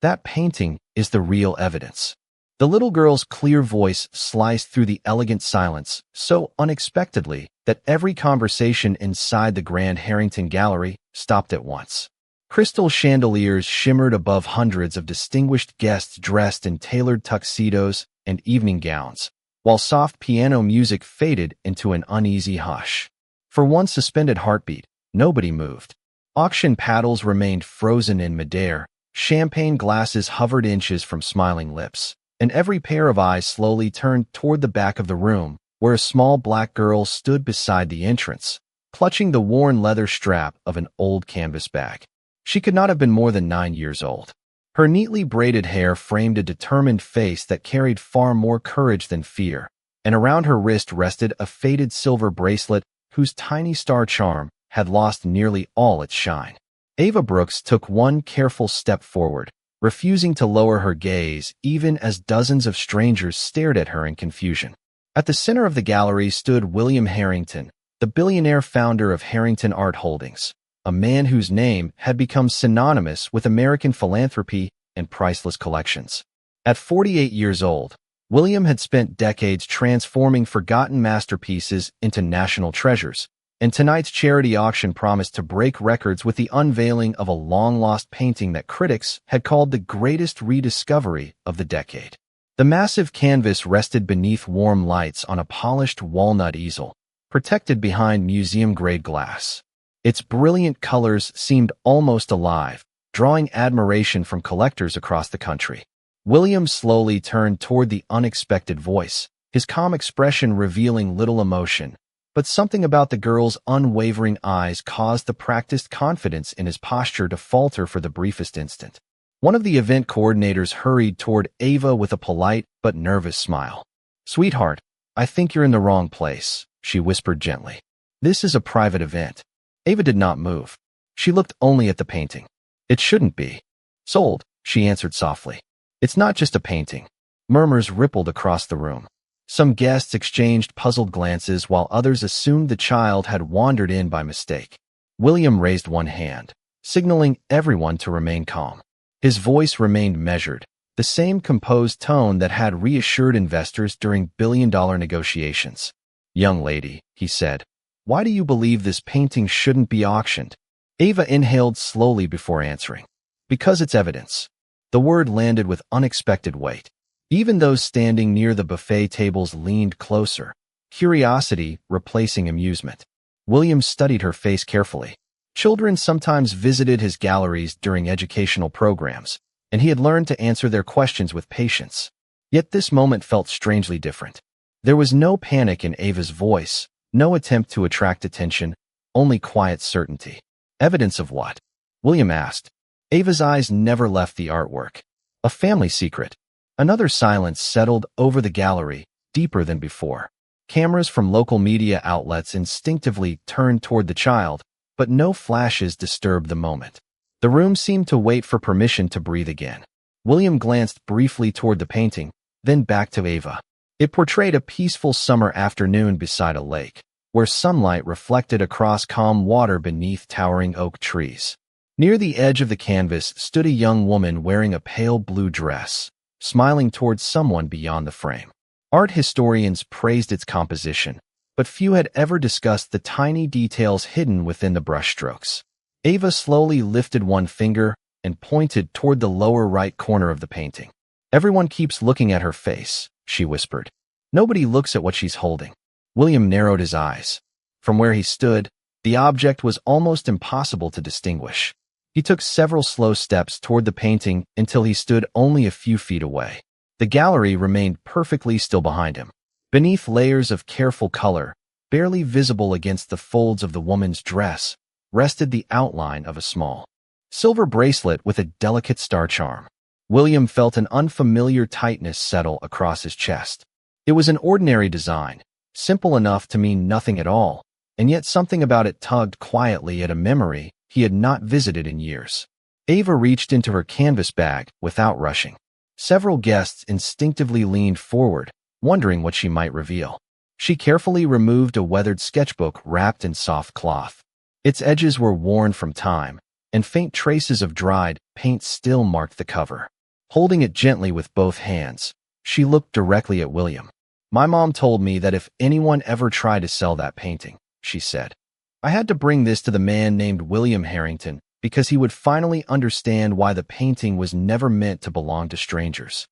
That painting is the real evidence." The little girl's clear voice sliced through the elegant silence so unexpectedly that every conversation inside the Grand Harrington Gallery stopped at once. Crystal chandeliers shimmered above hundreds of distinguished guests dressed in tailored tuxedos and evening gowns, while soft piano music faded into an uneasy hush. For one suspended heartbeat, nobody moved. Auction paddles remained frozen in midair, champagne glasses hovered inches from smiling lips, and every pair of eyes slowly turned toward the back of the room, where a small black girl stood beside the entrance, clutching the worn leather strap of an old canvas bag. She could not have been more than 9 years old. Her neatly braided hair framed a determined face that carried far more courage than fear, and around her wrist rested a faded silver bracelet whose tiny star charm had lost nearly all its shine. Ava Brooks took one careful step forward, refusing to lower her gaze even as dozens of strangers stared at her in confusion. At the center of the gallery stood William Harrington, the billionaire founder of Harrington Art Holdings, a man whose name had become synonymous with American philanthropy and priceless collections. At 48 years old, William had spent decades transforming forgotten masterpieces into national treasures, and tonight's charity auction promised to break records with the unveiling of a long-lost painting that critics had called the greatest rediscovery of the decade. The massive canvas rested beneath warm lights on a polished walnut easel, protected behind museum-grade glass. Its brilliant colors seemed almost alive, drawing admiration from collectors across the country. William slowly turned toward the unexpected voice, his calm expression revealing little emotion. But something about the girl's unwavering eyes caused the practiced confidence in his posture to falter for the briefest instant. One of the event coordinators hurried toward Ava with a polite but nervous smile. "Sweetheart, I think you're in the wrong place," she whispered gently. "This is a private event." Ava did not move. She looked only at the painting. "It shouldn't be." "Sold," she answered softly. "It's not just a painting." Murmurs rippled across the room. Some guests exchanged puzzled glances while others assumed the child had wandered in by mistake. William raised one hand, signaling everyone to remain calm. His voice remained measured, the same composed tone that had reassured investors during billion-dollar negotiations. "Young lady," he said, "why do you believe this painting shouldn't be auctioned?" Ava inhaled slowly before answering. "Because it's evidence." The word landed with unexpected weight. Even those standing near the buffet tables leaned closer, curiosity replacing amusement. William studied her face carefully. Children sometimes visited his galleries during educational programs, and he had learned to answer their questions with patience. Yet this moment felt strangely different. There was no panic in Ava's voice, no attempt to attract attention, only quiet certainty. "Evidence of what?" William asked. Ava's eyes never left the artwork. "A family secret." Another silence settled over the gallery, deeper than before. Cameras from local media outlets instinctively turned toward the child, but no flashes disturbed the moment. The room seemed to wait for permission to breathe again. William glanced briefly toward the painting, then back to Ava. It portrayed a peaceful summer afternoon beside a lake, where sunlight reflected across calm water beneath towering oak trees. Near the edge of the canvas stood a young woman wearing a pale blue dress, smiling towards someone beyond the frame. Art historians praised its composition, but few had ever discussed the tiny details hidden within the brushstrokes. Ava slowly lifted one finger and pointed toward the lower right corner of the painting. "Everyone keeps looking at her face," she whispered. "Nobody looks at what she's holding." William narrowed his eyes. From where he stood, the object was almost impossible to distinguish. He took several slow steps toward the painting until he stood only a few feet away. The gallery remained perfectly still behind him. Beneath layers of careful color, barely visible against the folds of the woman's dress, rested the outline of a small silver bracelet with a delicate star charm. William felt an unfamiliar tightness settle across his chest. It was an ordinary design, simple enough to mean nothing at all, and yet something about it tugged quietly at a memory he had not visited in years. Ava reached into her canvas bag without rushing. Several guests instinctively leaned forward, wondering what she might reveal. She carefully removed a weathered sketchbook wrapped in soft cloth. Its edges were worn from time, and faint traces of dried paint still marked the cover. Holding it gently with both hands, she looked directly at William. "My mom told me that if anyone ever tried to sell that painting," she said, "I had to bring this to the man named William Harrington because he would finally understand why the painting was never meant to belong to strangers."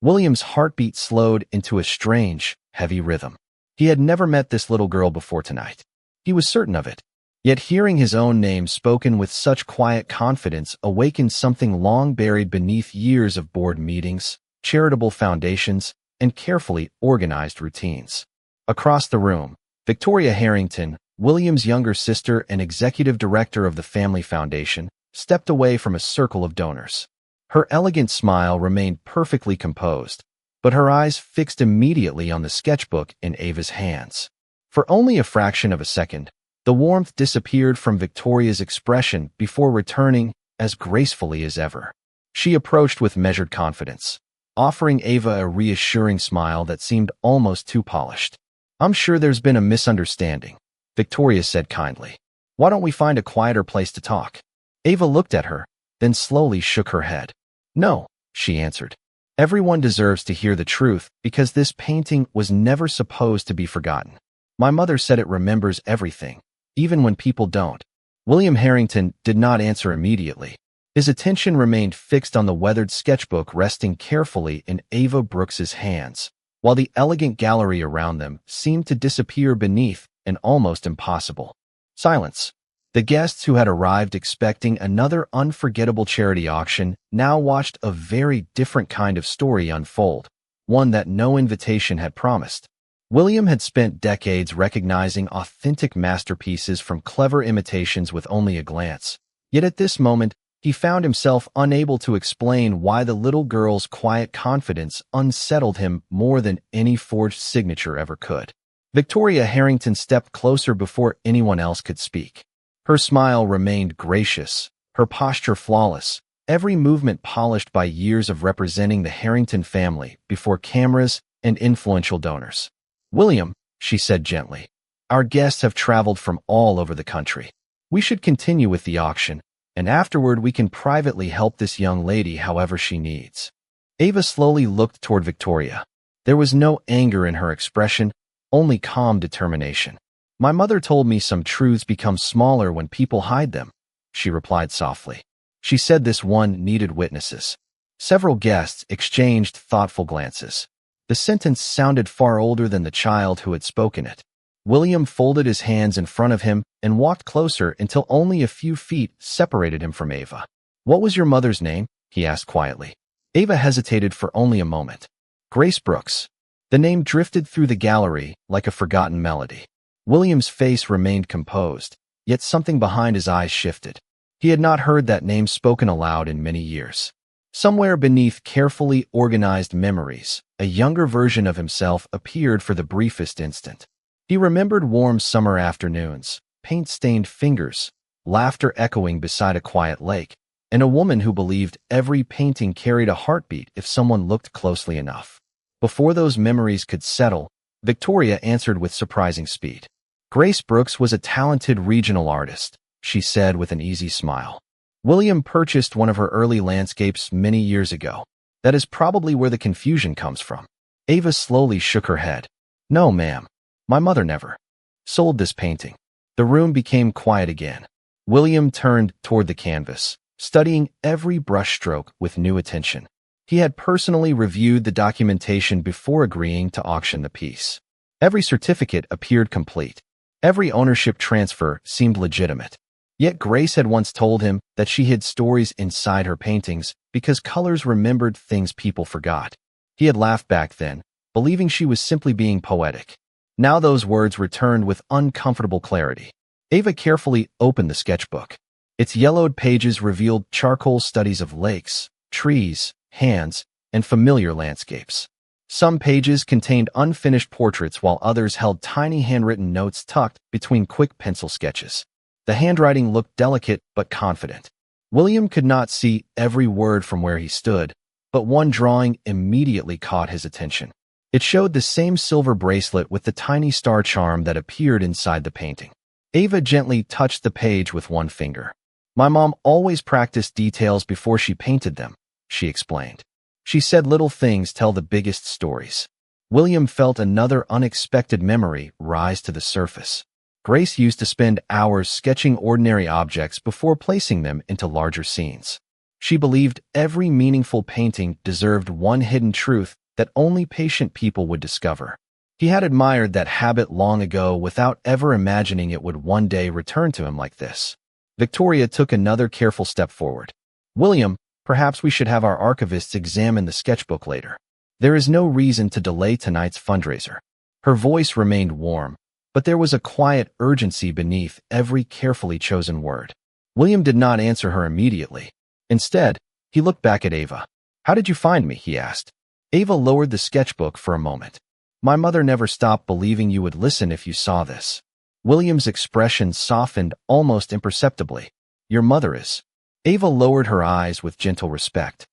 William's heartbeat slowed into a strange, heavy rhythm. He had never met this little girl before tonight. He was certain of it. Yet hearing his own name spoken with such quiet confidence awakened something long buried beneath years of board meetings, charitable foundations, and carefully organized routines. Across the room, Victoria Harrington, William's younger sister and executive director of the Family Foundation, stepped away from a circle of donors. Her elegant smile remained perfectly composed, but her eyes fixed immediately on the sketchbook in Ava's hands. For only a fraction of a second, the warmth disappeared from Victoria's expression before returning as gracefully as ever. She approached with measured confidence, offering Ava a reassuring smile that seemed almost too polished. "I'm sure there's been a misunderstanding," Victoria said kindly. "Why don't we find a quieter place to talk?" Ava looked at her, then slowly shook her head. "No," she answered. "Everyone deserves to hear the truth because this painting was never supposed to be forgotten. My mother said it remembers everything, even when people don't." William Harrington did not answer immediately. His attention remained fixed on the weathered sketchbook resting carefully in Ava Brooks's hands, while the elegant gallery around them seemed to disappear beneath an almost impossible silence. The guests who had arrived expecting another unforgettable charity auction now watched a very different kind of story unfold, one that no invitation had promised. William had spent decades recognizing authentic masterpieces from clever imitations with only a glance. Yet at this moment, he found himself unable to explain why the little girl's quiet confidence unsettled him more than any forged signature ever could. Victoria Harrington stepped closer before anyone else could speak. Her smile remained gracious, her posture flawless, every movement polished by years of representing the Harrington family before cameras and influential donors. "William," she said gently, "our guests have traveled from all over the country. We should continue with the auction, and afterward we can privately help this young lady however she needs." Ava slowly looked toward Victoria. There was no anger in her expression, only calm determination. "My mother told me some truths become smaller when people hide them," she replied softly. She said this one needed witnesses. Several guests exchanged thoughtful glances. The sentence sounded far older than the child who had spoken it. William folded his hands in front of him and walked closer until only a few feet separated him from Ava. "What was your mother's name?" he asked quietly. Ava hesitated for only a moment. "Grace Brooks." The name drifted through the gallery like a forgotten melody. William's face remained composed, yet something behind his eyes shifted. He had not heard that name spoken aloud in many years. Somewhere beneath carefully organized memories, a younger version of himself appeared for the briefest instant. He remembered warm summer afternoons, paint-stained fingers, laughter echoing beside a quiet lake, and a woman who believed every painting carried a heartbeat if someone looked closely enough. Before those memories could settle, Victoria answered with surprising speed. "Grace Brooks was a talented regional artist," she said with an easy smile. "William purchased one of her early landscapes many years ago. That is probably where the confusion comes from." Ava slowly shook her head. "No, ma'am. My mother never sold this painting." The room became quiet again. William turned toward the canvas, studying every brushstroke with new attention. He had personally reviewed the documentation before agreeing to auction the piece. Every certificate appeared complete. Every ownership transfer seemed legitimate. Yet Grace had once told him that she hid stories inside her paintings because colors remembered things people forgot. He had laughed back then, believing she was simply being poetic. Now those words returned with uncomfortable clarity. Ava carefully opened the sketchbook. Its yellowed pages revealed charcoal studies of lakes, trees, hands, and familiar landscapes. Some pages contained unfinished portraits while others held tiny handwritten notes tucked between quick pencil sketches. The handwriting looked delicate but confident. William could not see every word from where he stood, but one drawing immediately caught his attention. It showed the same silver bracelet with the tiny star charm that appeared inside the painting. Ava gently touched the page with one finger. My mom always practiced details before she painted them, she explained. She said little things tell the biggest stories. William felt another unexpected memory rise to the surface. Grace used to spend hours sketching ordinary objects before placing them into larger scenes. She believed every meaningful painting deserved one hidden truth that only patient people would discover. He had admired that habit long ago without ever imagining it would one day return to him like this. Victoria took another careful step forward. William, perhaps we should have our archivists examine the sketchbook later. There is no reason to delay tonight's fundraiser. Her voice remained warm, but there was a quiet urgency beneath every carefully chosen word. William did not answer her immediately. Instead, he looked back at Ava. "How did you find me?" he asked. Ava lowered the sketchbook for a moment. "My mother never stopped believing you would listen if you saw this." William's expression softened almost imperceptibly. "Your mother is." Ava lowered her eyes with gentle respect.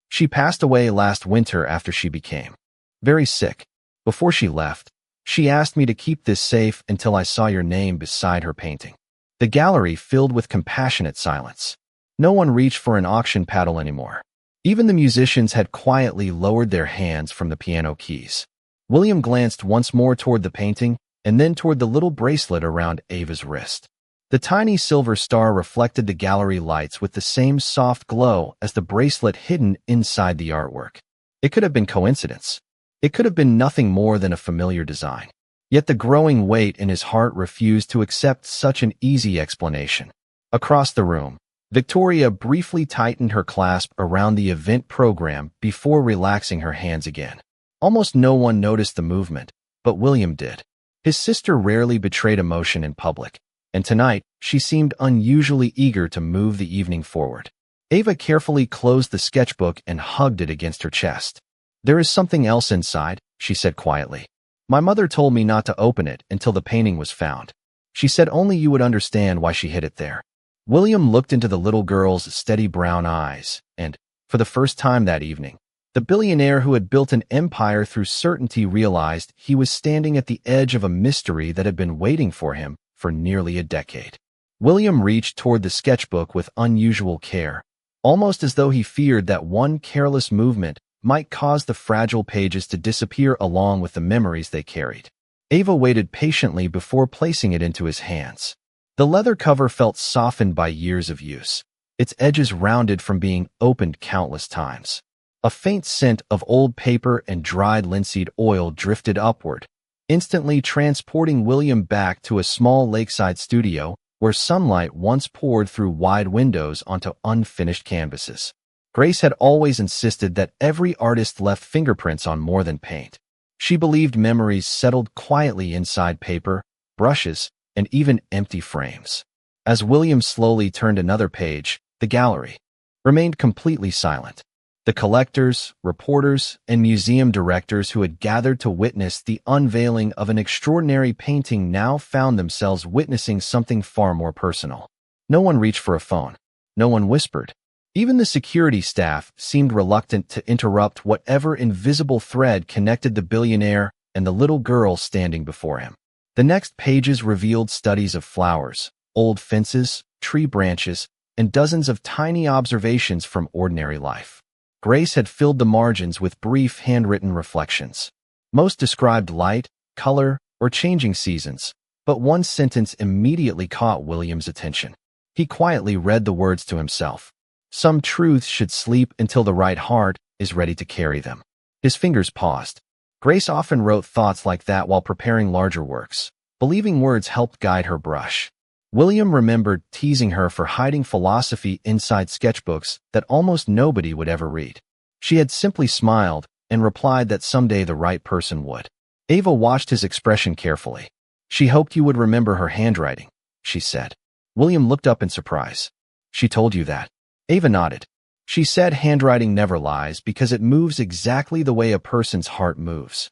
"She passed away last winter after she became very sick. Before she left, she asked me to keep this safe until I saw your name beside her painting." The gallery filled with compassionate silence. No one reached for an auction paddle anymore. Even the musicians had quietly lowered their hands from the piano keys. William glanced once more toward the painting and then toward the little bracelet around Ava's wrist. The tiny silver star reflected the gallery lights with the same soft glow as the bracelet hidden inside the artwork. It could have been coincidence. It could have been nothing more than a familiar design. Yet the growing weight in his heart refused to accept such an easy explanation. Across the room, Victoria briefly tightened her clasp around the event program before relaxing her hands again. Almost no one noticed the movement, but William did. His sister rarely betrayed emotion in public, and tonight she seemed unusually eager to move the evening forward. Ava carefully closed the sketchbook and hugged it against her chest. "There is something else inside," she said quietly. "My mother told me not to open it until the painting was found. She said only you would understand why she hid it there." William looked into the little girl's steady brown eyes, and, for the first time that evening, the billionaire who had built an empire through certainty realized he was standing at the edge of a mystery that had been waiting for him for nearly a decade. William reached toward the sketchbook with unusual care, almost as though he feared that one careless movement might cause the fragile pages to disappear along with the memories they carried. Ava waited patiently before placing it into his hands. The leather cover felt softened by years of use, its edges rounded from being opened countless times. A faint scent of old paper and dried linseed oil drifted upward, instantly transporting William back to a small lakeside studio where sunlight once poured through wide windows onto unfinished canvases. Grace had always insisted that every artist left fingerprints on more than paint. She believed memories settled quietly inside paper, brushes, and even empty frames. As William slowly turned another page, the gallery remained completely silent. The collectors, reporters, and museum directors who had gathered to witness the unveiling of an extraordinary painting now found themselves witnessing something far more personal. No one reached for a phone. No one whispered. Even the security staff seemed reluctant to interrupt whatever invisible thread connected the billionaire and the little girl standing before him. The next pages revealed studies of flowers, old fences, tree branches, and dozens of tiny observations from ordinary life. Grace had filled the margins with brief handwritten reflections. Most described light, color, or changing seasons, but one sentence immediately caught William's attention. He quietly read the words to himself. "Some truths should sleep until the right heart is ready to carry them." His fingers paused. Grace often wrote thoughts like that while preparing larger works, believing words helped guide her brush. William remembered teasing her for hiding philosophy inside sketchbooks that almost nobody would ever read. She had simply smiled and replied that someday the right person would. Ava watched his expression carefully. "She hoped you would remember her handwriting," she said. William looked up in surprise. "She told you that?" Ava nodded. "She said handwriting never lies because it moves exactly the way a person's heart moves."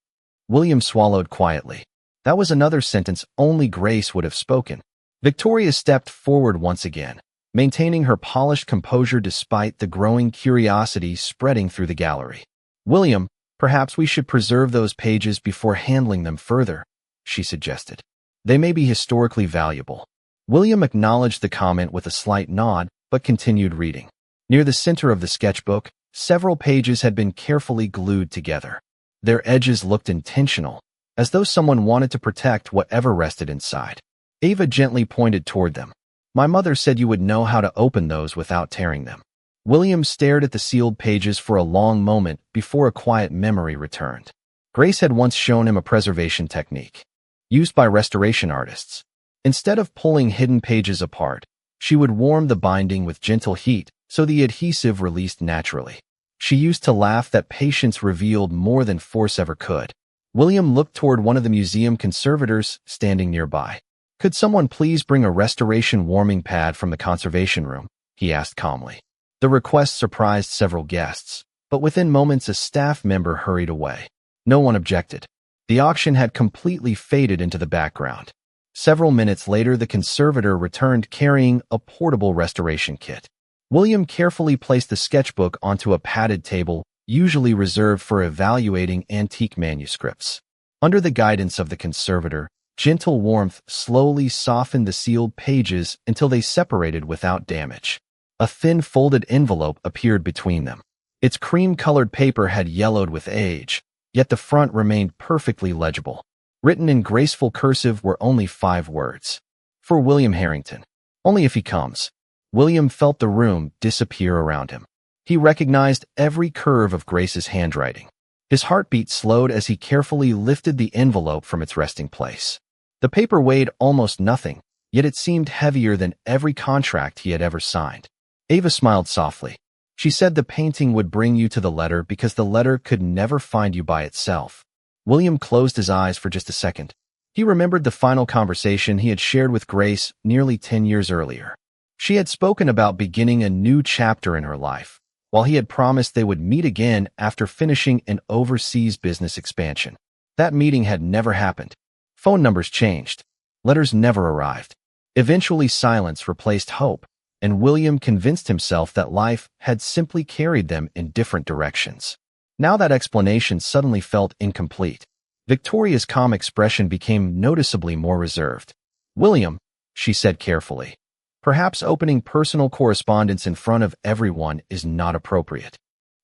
William swallowed quietly. That was another sentence only Grace would have spoken. Victoria stepped forward once again, maintaining her polished composure despite the growing curiosity spreading through the gallery. "William, perhaps we should preserve those pages before handling them further," she suggested. "They may be historically valuable." William acknowledged the comment with a slight nod, but continued reading. Near the center of the sketchbook, several pages had been carefully glued together. Their edges looked intentional, as though someone wanted to protect whatever rested inside. Ava gently pointed toward them. My mother said you would know how to open those without tearing them. William stared at the sealed pages for a long moment before a quiet memory returned. Grace had once shown him a preservation technique, used by restoration artists. Instead of pulling hidden pages apart, she would warm the binding with gentle heat so the adhesive released naturally. She used to laugh that patience revealed more than force ever could. William looked toward one of the museum conservators standing nearby. Could someone please bring a restoration warming pad from the conservation room? He asked calmly. The request surprised several guests, but within moments a staff member hurried away. No one objected. The auction had completely faded into the background. Several minutes later, the conservator returned carrying a portable restoration kit. William carefully placed the sketchbook onto a padded table, usually reserved for evaluating antique manuscripts. Under the guidance of the conservator, gentle warmth slowly softened the sealed pages until they separated without damage. A thin folded envelope appeared between them. Its cream-colored paper had yellowed with age, yet the front remained perfectly legible. Written in graceful cursive were only 5 words. For William Harrington. Only if he comes. William felt the room disappear around him. He recognized every curve of Grace's handwriting. His heartbeat slowed as he carefully lifted the envelope from its resting place. The paper weighed almost nothing, yet it seemed heavier than every contract he had ever signed. Ava smiled softly. She said the painting would bring you to the letter because the letter could never find you by itself. William closed his eyes for just a second. He remembered the final conversation he had shared with Grace nearly 10 years earlier. She had spoken about beginning a new chapter in her life, while he had promised they would meet again after finishing an overseas business expansion. That meeting had never happened. Phone numbers changed. Letters never arrived. Eventually, silence replaced hope, and William convinced himself that life had simply carried them in different directions. Now that explanation suddenly felt incomplete. Victoria's calm expression became noticeably more reserved. William, she said carefully, perhaps opening personal correspondence in front of everyone is not appropriate.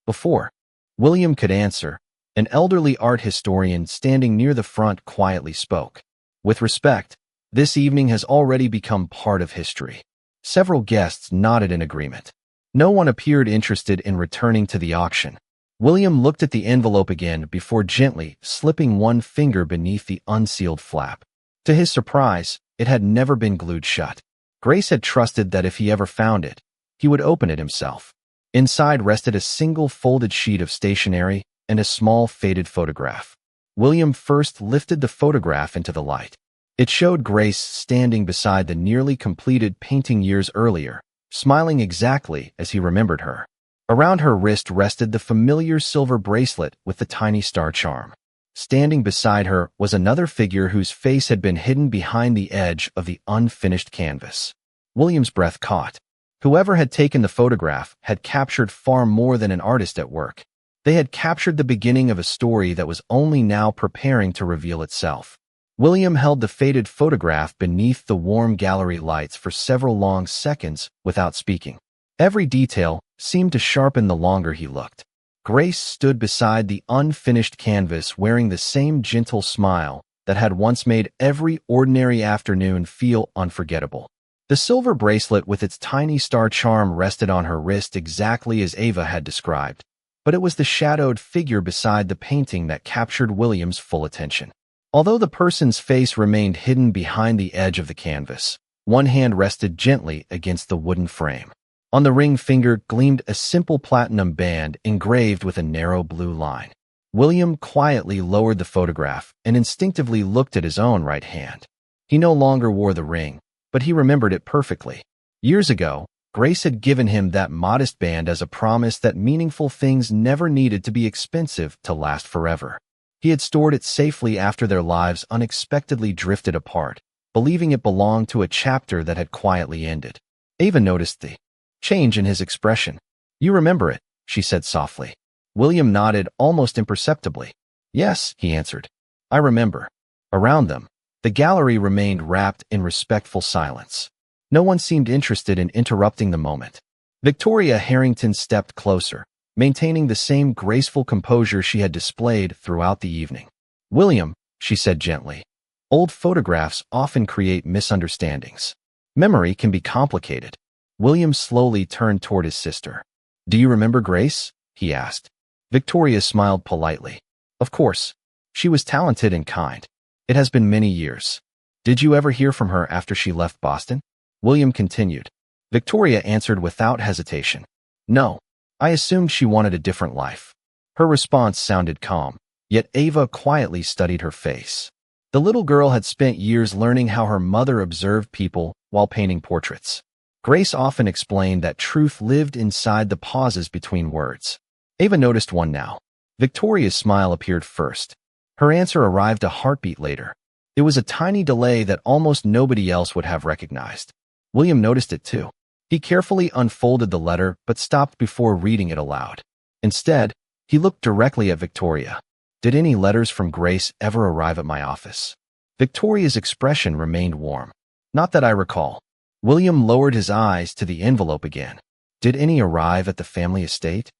Before William could answer, an elderly art historian standing near the front quietly spoke. With respect, this evening has already become part of history. Several guests nodded in agreement. No one appeared interested in returning to the auction. William looked at the envelope again before gently slipping one finger beneath the unsealed flap. To his surprise, it had never been glued shut. Grace had trusted that if he ever found it, he would open it himself. Inside rested a single folded sheet of stationery and a small faded photograph. William first lifted the photograph into the light. It showed Grace standing beside the nearly completed painting years earlier, smiling exactly as he remembered her. Around her wrist rested the familiar silver bracelet with the tiny star charm. Standing beside her was another figure whose face had been hidden behind the edge of the unfinished canvas. William's breath caught. Whoever had taken the photograph had captured far more than an artist at work. They had captured the beginning of a story that was only now preparing to reveal itself. William held the faded photograph beneath the warm gallery lights for several long seconds without speaking. Every detail seemed to sharpen the longer he looked. Grace stood beside the unfinished canvas wearing the same gentle smile that had once made every ordinary afternoon feel unforgettable. The silver bracelet with its tiny star charm rested on her wrist exactly as Ava had described, but it was the shadowed figure beside the painting that captured William's full attention. Although the person's face remained hidden behind the edge of the canvas, one hand rested gently against the wooden frame. On the ring finger gleamed a simple platinum band engraved with a narrow blue line. William quietly lowered the photograph and instinctively looked at his own right hand. He no longer wore the ring, but he remembered it perfectly. Years ago, Grace had given him that modest band as a promise that meaningful things never needed to be expensive to last forever. He had stored it safely after their lives unexpectedly drifted apart, believing it belonged to a chapter that had quietly ended. Ava noticed the change in his expression. "You remember it," she said softly. William nodded almost imperceptibly. "Yes," he answered. "I remember." Around them, The gallery remained wrapped in respectful silence. No one seemed interested in interrupting the moment. Victoria Harrington stepped closer, maintaining the same graceful composure she had displayed throughout the evening. "William," she said gently, "old photographs often create misunderstandings. Memory can be complicated." William slowly turned toward his sister. "Do you remember Grace?" he asked. Victoria smiled politely. "Of course. She was talented and kind. It has been many years." "Did you ever hear from her after she left Boston?" William continued. Victoria answered without hesitation. "No. I assumed she wanted a different life." Her response sounded calm, yet Ava quietly studied her face. The little girl had spent years learning how her mother observed people while painting portraits. Grace often explained that truth lived inside the pauses between words. Ava noticed one now. Victoria's smile appeared first. Her answer arrived a heartbeat later. It was a tiny delay that almost nobody else would have recognized. William noticed it too. He carefully unfolded the letter but stopped before reading it aloud. Instead, he looked directly at Victoria. "Did any letters from Grace ever arrive at my office?" Victoria's expression remained warm. "Not that I recall." William lowered his eyes to the envelope again. "Did any arrive at the family estate?"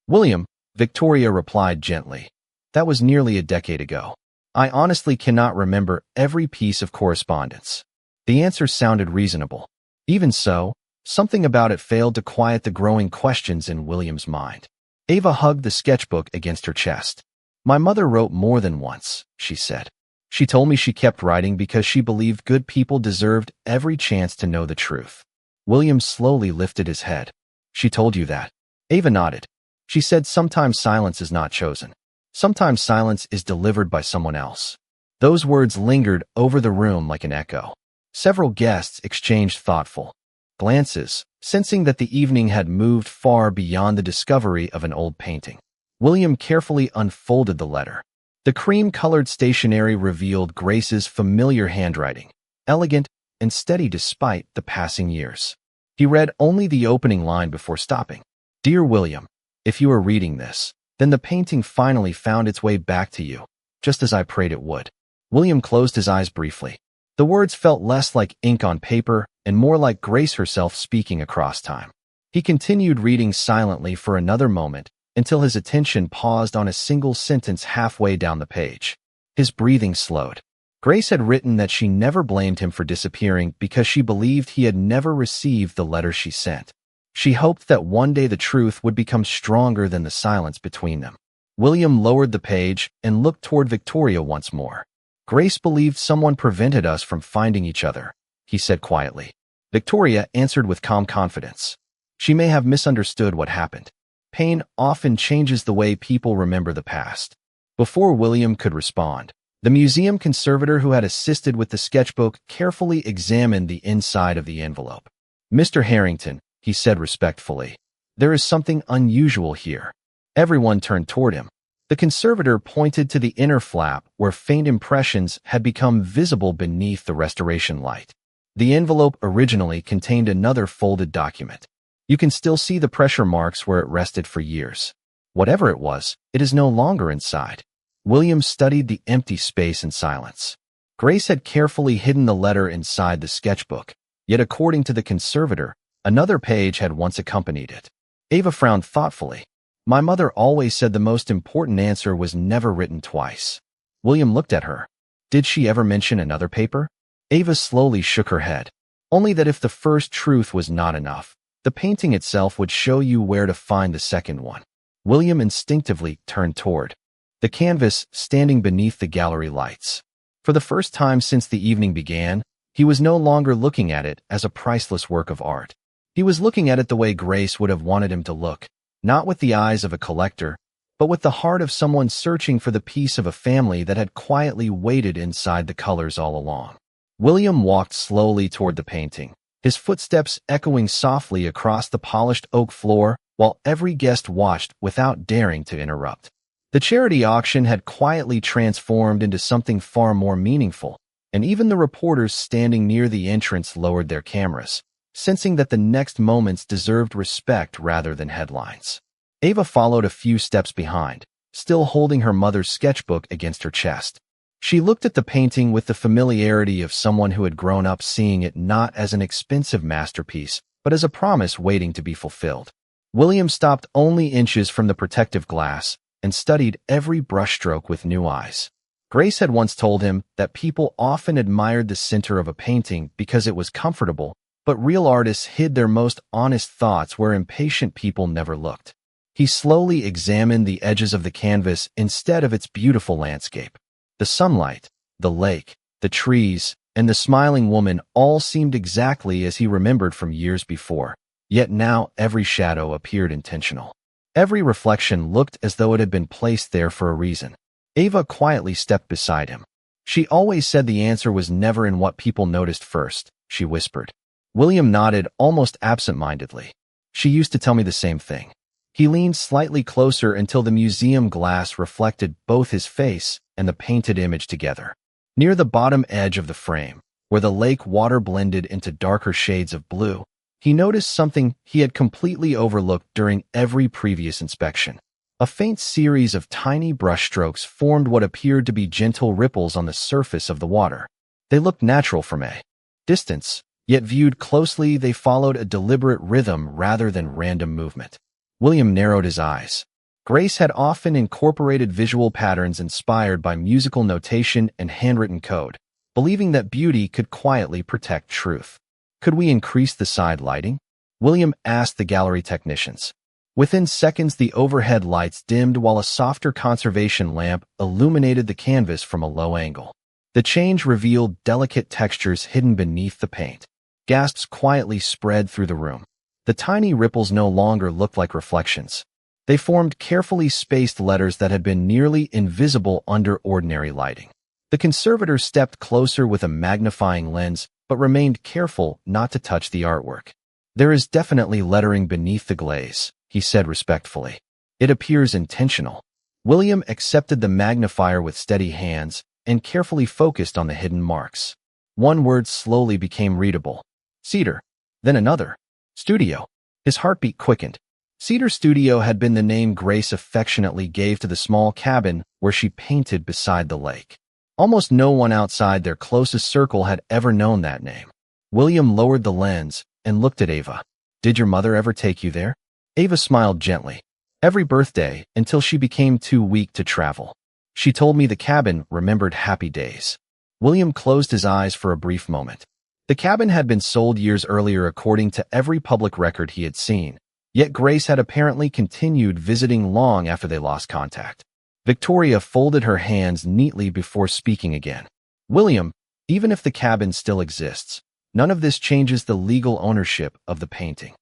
"William," Victoria replied gently, "that was nearly a decade ago. I honestly cannot remember every piece of correspondence." The answer sounded reasonable. Even so, something about it failed to quiet the growing questions in William's mind. Ava hugged the sketchbook against her chest. "My mother wrote more than once," she said. "She told me she kept writing because she believed good people deserved every chance to know the truth." William slowly lifted his head. "She told you that?" Ava nodded. "She said sometimes silence is not chosen. Sometimes silence is delivered by someone else." Those words lingered over the room like an echo. Several guests exchanged thoughtful glances, sensing that the evening had moved far beyond the discovery of an old painting. William carefully unfolded the letter. The cream-colored stationery revealed Grace's familiar handwriting, elegant and steady despite the passing years. He read only the opening line before stopping. "Dear William, if you are reading this, then the painting finally found its way back to you, just as I prayed it would." William closed his eyes briefly. The words felt less like ink on paper and more like Grace herself speaking across time. He continued reading silently for another moment until his attention paused on a single sentence halfway down the page. His breathing slowed. Grace had written that she never blamed him for disappearing because she believed he had never received the letter she sent. She hoped that one day the truth would become stronger than the silence between them. William lowered the page and looked toward Victoria once more. "Grace believed someone prevented us from finding each other," he said quietly. Victoria answered with calm confidence. "She may have misunderstood what happened. Pain often changes the way people remember the past." Before William could respond, the museum conservator who had assisted with the sketchbook carefully examined the inside of the envelope. "Mr. Harrington," he said respectfully, "there is something unusual here." Everyone turned toward him. The conservator pointed to the inner flap where faint impressions had become visible beneath the restoration light. The envelope originally contained another folded document. You can still see the pressure marks where it rested for years. Whatever it was, it is no longer inside. William studied the empty space in silence. Grace had carefully hidden the letter inside the sketchbook, yet according to the conservator, another page had once accompanied it. Ava frowned thoughtfully. "My mother always said the most important answer was never written twice." William looked at her. "Did she ever mention another paper?" Ava slowly shook her head. "Only that if the first truth was not enough, the painting itself would show you where to find the second one." William instinctively turned toward the canvas standing beneath the gallery lights. For the first time since the evening began, he was no longer looking at it as a priceless work of art. He was looking at it the way Grace would have wanted him to look, not with the eyes of a collector, but with the heart of someone searching for the piece of a family that had quietly waited inside the colors all along. William walked slowly toward the painting, his footsteps echoing softly across the polished oak floor while every guest watched without daring to interrupt. The charity auction had quietly transformed into something far more meaningful, and even the reporters standing near the entrance lowered their cameras, sensing that the next moments deserved respect rather than headlines. Ava followed a few steps behind, still holding her mother's sketchbook against her chest. She looked at the painting with the familiarity of someone who had grown up seeing it not as an expensive masterpiece, but as a promise waiting to be fulfilled. William stopped only inches from the protective glass and studied every brushstroke with new eyes. Grace had once told him that people often admired the center of a painting because it was comfortable, but real artists hid their most honest thoughts where impatient people never looked. He slowly examined the edges of the canvas instead of its beautiful landscape. The sunlight, the lake, the trees, and the smiling woman all seemed exactly as he remembered from years before, yet now every shadow appeared intentional. Every reflection looked as though it had been placed there for a reason. Ava quietly stepped beside him. She always said the answer was never in what people noticed first, she whispered. William nodded almost absent-mindedly. She used to tell me the same thing. He leaned slightly closer until the museum glass reflected both his face and the painted image together. Near the bottom edge of the frame, where the lake water blended into darker shades of blue, he noticed something he had completely overlooked during every previous inspection. A faint series of tiny brushstrokes formed what appeared to be gentle ripples on the surface of the water. They looked natural from a distance, yet viewed closely they followed a deliberate rhythm rather than random movement. William narrowed his eyes. Grace had often incorporated visual patterns inspired by musical notation and handwritten code, believing that beauty could quietly protect truth. Could we increase the side lighting? William asked the gallery technicians. Within seconds, the overhead lights dimmed while a softer conservation lamp illuminated the canvas from a low angle. The change revealed delicate textures hidden beneath the paint. Gasps quietly spread through the room. The tiny ripples no longer looked like reflections. They formed carefully spaced letters that had been nearly invisible under ordinary lighting. The conservator stepped closer with a magnifying lens, but remained careful not to touch the artwork. There is definitely lettering beneath the glaze, he said respectfully. It appears intentional. William accepted the magnifier with steady hands and carefully focused on the hidden marks. One word slowly became readable. Cedar. Then another. Studio. His heartbeat quickened. Cedar Studio had been the name Grace affectionately gave to the small cabin where she painted beside the lake. Almost no one outside their closest circle had ever known that name. William lowered the lens and looked at Ava. Did your mother ever take you there? Ava smiled gently. Every birthday, until she became too weak to travel. She told me the cabin remembered happy days. William closed his eyes for a brief moment. The cabin had been sold years earlier according to every public record he had seen, yet Grace had apparently continued visiting long after they lost contact. Victoria folded her hands neatly before speaking again. William, even if the cabin still exists, none of this changes the legal ownership of the painting.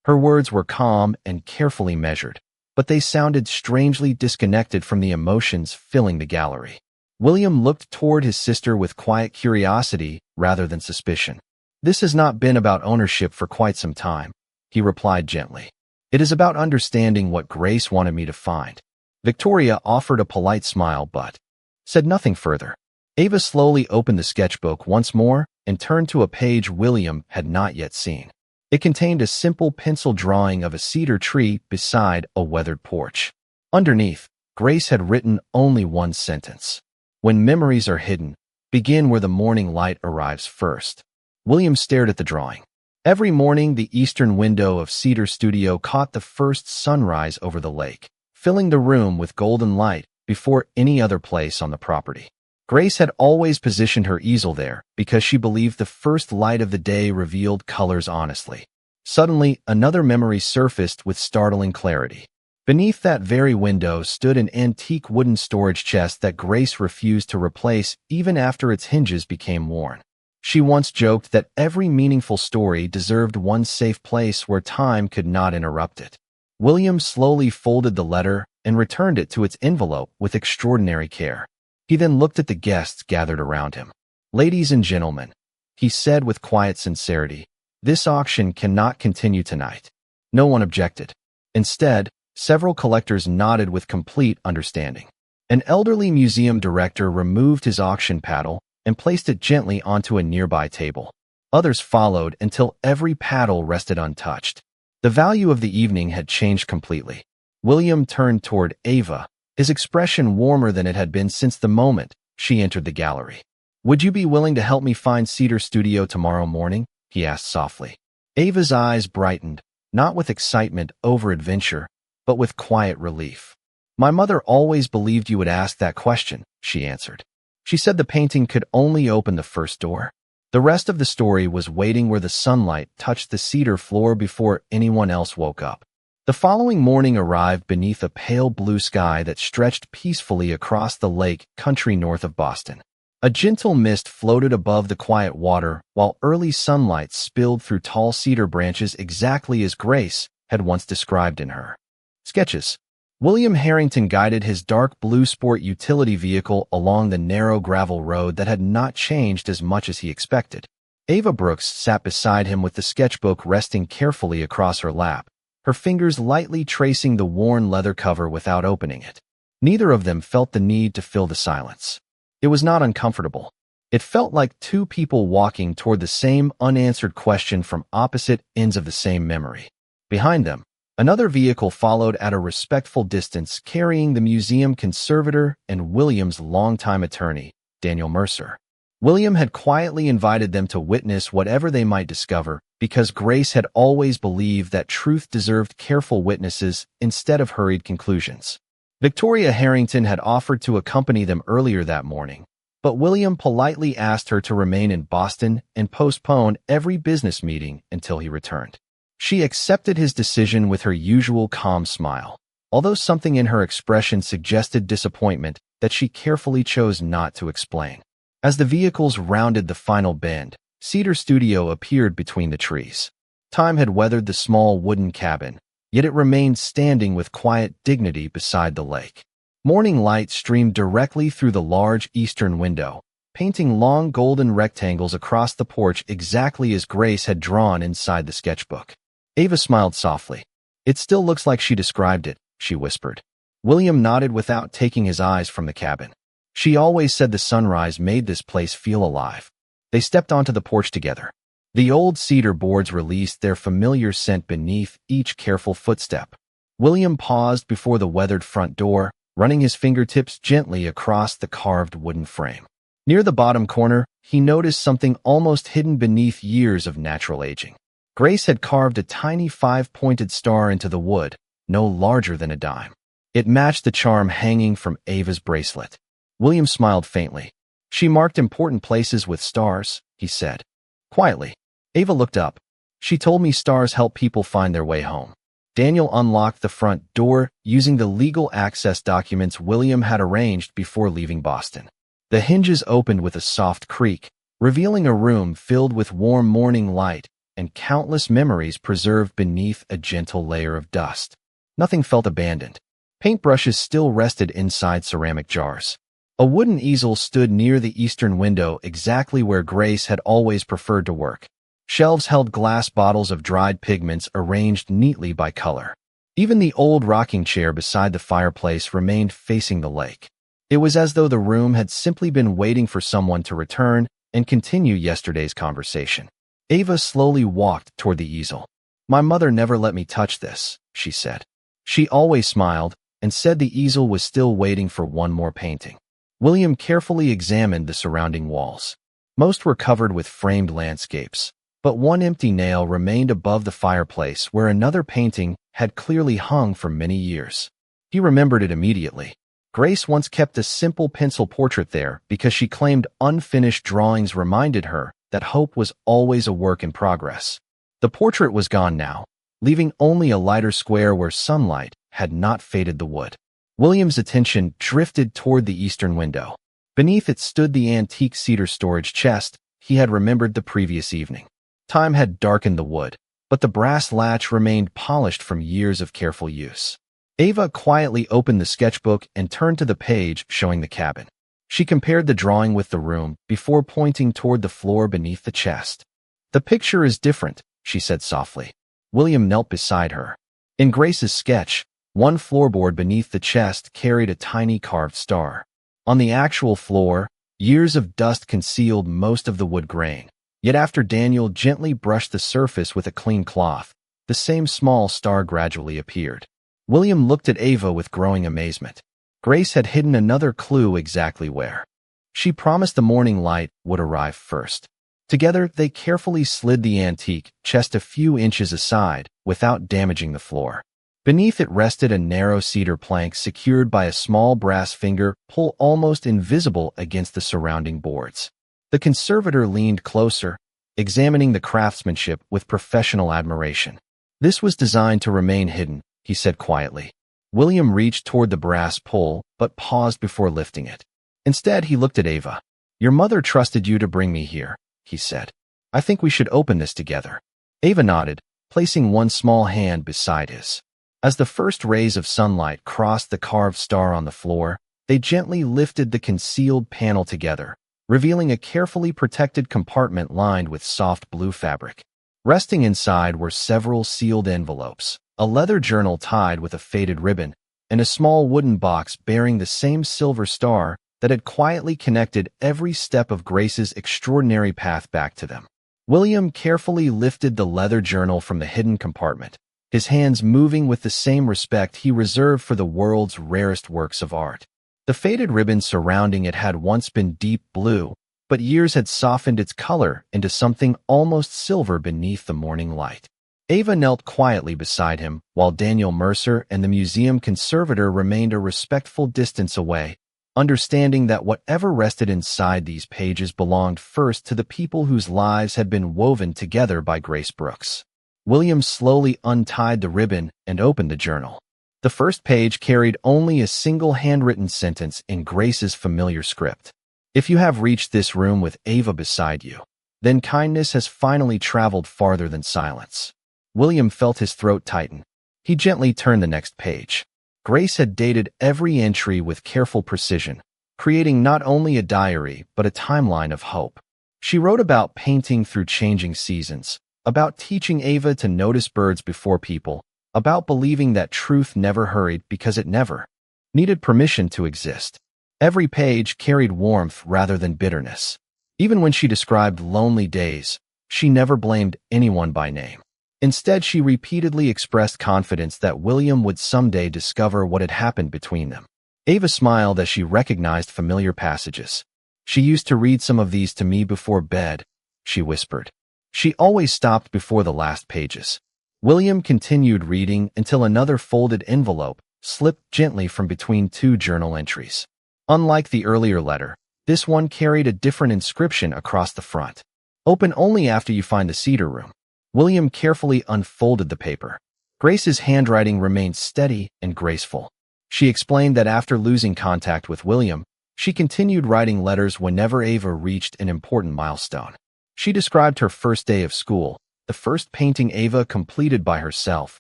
Her words were calm and carefully measured, but they sounded strangely disconnected from the emotions filling the gallery. William looked toward his sister with quiet curiosity rather than suspicion. This has not been about ownership for quite some time, he replied gently. It is about understanding what Grace wanted me to find. Victoria offered a polite smile but said nothing further. Ava slowly opened the sketchbook once more and turned to a page William had not yet seen. It contained a simple pencil drawing of a cedar tree beside a weathered porch. Underneath, Grace had written only one sentence. When memories are hidden, begin where the morning light arrives first. William stared at the drawing. Every morning, the eastern window of Cedar Studio caught the first sunrise over the lake, filling the room with golden light before any other place on the property. Grace had always positioned her easel there because she believed the first light of the day revealed colors honestly. Suddenly, another memory surfaced with startling clarity. Beneath that very window stood an antique wooden storage chest that Grace refused to replace even after its hinges became worn. She once joked that every meaningful story deserved one safe place where time could not interrupt it. William slowly folded the letter and returned it to its envelope with extraordinary care. He then looked at the guests gathered around him. Ladies and gentlemen, he said with quiet sincerity, this auction cannot continue tonight. No one objected. Instead, several collectors nodded with complete understanding. An elderly museum director removed his auction paddle and placed it gently onto a nearby table. Others followed until every paddle rested untouched. The value of the evening had changed completely. William turned toward Ava, his expression warmer than it had been since the moment she entered the gallery. "Would you be willing to help me find Cedar Studio tomorrow morning?" he asked softly. Ava's eyes brightened, not with excitement over adventure, but with quiet relief. "My mother always believed you would ask that question," she answered. "She said the painting could only open the first door." The rest of the story was waiting where the sunlight touched the cedar floor before anyone else woke up. The following morning arrived beneath a pale blue sky that stretched peacefully across the lake country north of Boston. A gentle mist floated above the quiet water, while early sunlight spilled through tall cedar branches exactly as Grace had once described in her sketches. William Harrington guided his dark blue sport utility vehicle along the narrow gravel road that had not changed as much as he expected. Ava Brooks sat beside him with the sketchbook resting carefully across her lap, her fingers lightly tracing the worn leather cover without opening it. Neither of them felt the need to fill the silence. It was not uncomfortable. It felt like two people walking toward the same unanswered question from opposite ends of the same memory. Behind them, another vehicle followed at a respectful distance, carrying the museum conservator and William's longtime attorney, Daniel Mercer. William had quietly invited them to witness whatever they might discover, because Grace had always believed that truth deserved careful witnesses instead of hurried conclusions. Victoria Harrington had offered to accompany them earlier that morning, but William politely asked her to remain in Boston and postpone every business meeting until he returned. She accepted his decision with her usual calm smile, although something in her expression suggested disappointment that she carefully chose not to explain. As the vehicles rounded the final bend, Cedar Studio appeared between the trees. Time had weathered the small wooden cabin, yet it remained standing with quiet dignity beside the lake. Morning light streamed directly through the large eastern window, painting long golden rectangles across the porch exactly as Grace had drawn inside the sketchbook. Ava smiled softly. "It still looks like she described it," she whispered. William nodded without taking his eyes from the cabin. "She always said the sunrise made this place feel alive." They stepped onto the porch together. The old cedar boards released their familiar scent beneath each careful footstep. William paused before the weathered front door, running his fingertips gently across the carved wooden frame. Near the bottom corner, he noticed something almost hidden beneath years of natural aging. Grace had carved a tiny five-pointed star into the wood, no larger than a dime. It matched the charm hanging from Ava's bracelet. William smiled faintly. "She marked important places with stars," he said. Quietly, Ava looked up. "She told me stars help people find their way home." Daniel unlocked the front door using the legal access documents William had arranged before leaving Boston. The hinges opened with a soft creak, revealing a room filled with warm morning light and countless memories preserved beneath a gentle layer of dust. Nothing felt abandoned. Paintbrushes still rested inside ceramic jars. A wooden easel stood near the eastern window, exactly where Grace had always preferred to work. Shelves held glass bottles of dried pigments arranged neatly by color. Even the old rocking chair beside the fireplace remained facing the lake. It was as though the room had simply been waiting for someone to return and continue yesterday's conversation. Ava slowly walked toward the easel. "My mother never let me touch this," she said. She always smiled and said the easel was still waiting for one more painting. William carefully examined the surrounding walls. Most were covered with framed landscapes, but one empty nail remained above the fireplace where another painting had clearly hung for many years. He remembered it immediately. Grace once kept a simple pencil portrait there because she claimed unfinished drawings reminded her that hope was always a work in progress. The portrait was gone now, leaving only a lighter square where sunlight had not faded the wood. William's attention drifted toward the eastern window. Beneath it stood the antique cedar storage chest he had remembered the previous evening. Time had darkened the wood, but the brass latch remained polished from years of careful use. Ava quietly opened the sketchbook and turned to the page showing the cabin. She compared the drawing with the room before pointing toward the floor beneath the chest. "The picture is different," she said softly. William knelt beside her. In Grace's sketch, one floorboard beneath the chest carried a tiny carved star. On the actual floor, years of dust concealed most of the wood grain. Yet after Daniel gently brushed the surface with a clean cloth, the same small star gradually appeared. William looked at Ava with growing amazement. Grace had hidden another clue exactly where. She promised the morning light would arrive first. Together, they carefully slid the antique chest a few inches aside without damaging the floor. Beneath it rested a narrow cedar plank secured by a small brass finger pull almost invisible against the surrounding boards. The conservator leaned closer, examining the craftsmanship with professional admiration. "This was designed to remain hidden," he said quietly. William reached toward the brass pull, but paused before lifting it. Instead, he looked at Ava. "Your mother trusted you to bring me here," he said. "I think we should open this together." Ava nodded, placing one small hand beside his. As the first rays of sunlight crossed the carved star on the floor, they gently lifted the concealed panel together, revealing a carefully protected compartment lined with soft blue fabric. Resting inside were several sealed envelopes, a leather journal tied with a faded ribbon, and a small wooden box bearing the same silver star that had quietly connected every step of Grace's extraordinary path back to them. William carefully lifted the leather journal from the hidden compartment, his hands moving with the same respect he reserved for the world's rarest works of art. The faded ribbon surrounding it had once been deep blue, but years had softened its color into something almost silver beneath the morning light. Ava knelt quietly beside him, while Daniel Mercer and the museum conservator remained a respectful distance away, understanding that whatever rested inside these pages belonged first to the people whose lives had been woven together by Grace Brooks. William slowly untied the ribbon and opened the journal. The first page carried only a single handwritten sentence in Grace's familiar script. "If you have reached this room with Ava beside you, then kindness has finally traveled farther than silence." William felt his throat tighten. He gently turned the next page. Grace had dated every entry with careful precision, creating not only a diary but a timeline of hope. She wrote about painting through changing seasons, about teaching Ava to notice birds before people, about believing that truth never hurried because it never needed permission to exist. Every page carried warmth rather than bitterness. Even when she described lonely days, she never blamed anyone by name. Instead, she repeatedly expressed confidence that William would someday discover what had happened between them. Ava smiled as she recognized familiar passages. "She used to read some of these to me before bed," she whispered. She always stopped before the last pages. William continued reading until another folded envelope slipped gently from between two journal entries. Unlike the earlier letter, this one carried a different inscription across the front. "Open only after you find the cedar room." William carefully unfolded the paper. Grace's handwriting remained steady and graceful. She explained that after losing contact with William, she continued writing letters whenever Ava reached an important milestone. She described her first day of school, the first painting Ava completed by herself,